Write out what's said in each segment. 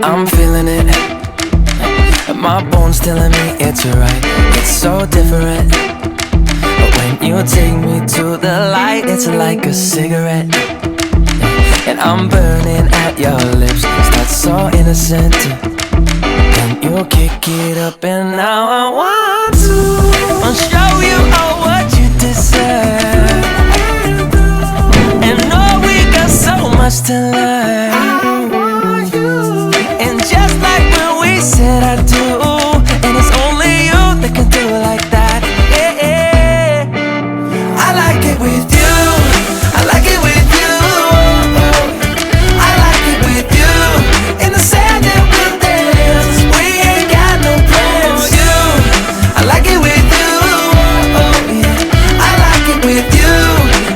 I'm feeling it. My bones telling me it's right. It's so different. But when you take me to the light, it's like a cigarette. And I'm burning at your lips. That's so innocent. And you kick it up, and now I want to show you all what you deserve. And know we got so much to learn. And just like when we said I do, and it's only you that can do it like that. Yeah. I like it with you. I like it with you. I like it with you. In the sand that we'll dance. We ain't got no plans. You. I like it with you. Yeah. I like it with you.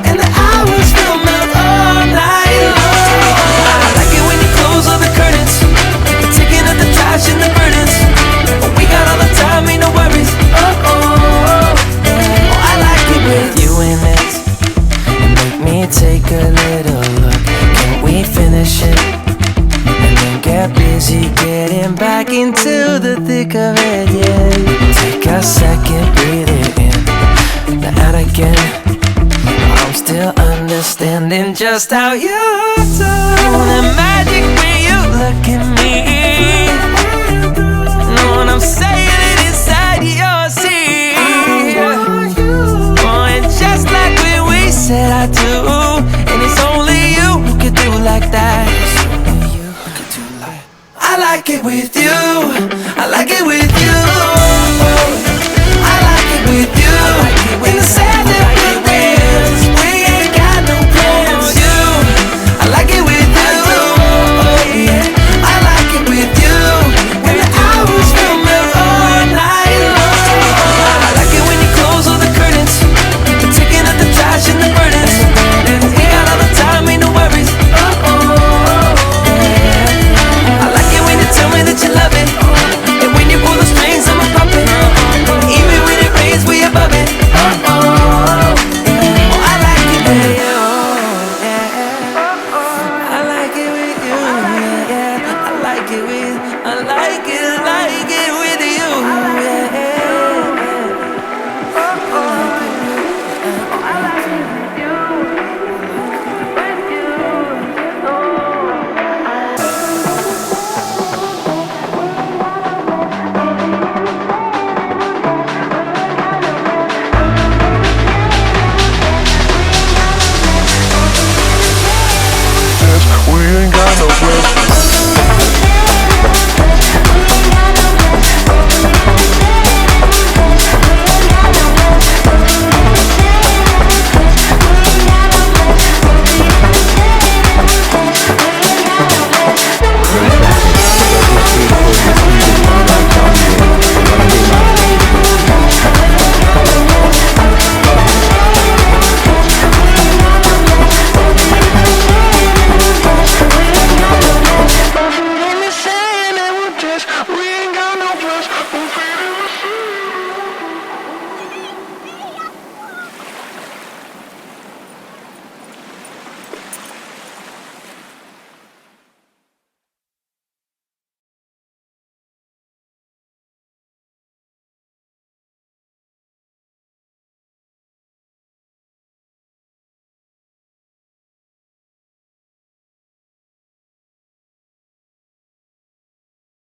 And the hours will melt all night long. I like it when you close all the curtains. Taking up the trash and the burdens. We got all the time, ain't no worries. I like it with you in it. And make me take a little look. Can we finish it? And then get busy getting back into the thick of it, yeah. Take a second, breathe it in. Then out again. I'm still understanding just how you do. The magic when you look at me. Know what I'm saying? It inside your seat. Oh, and just like when we said I do, and it's only you who can do like that. I like it with you.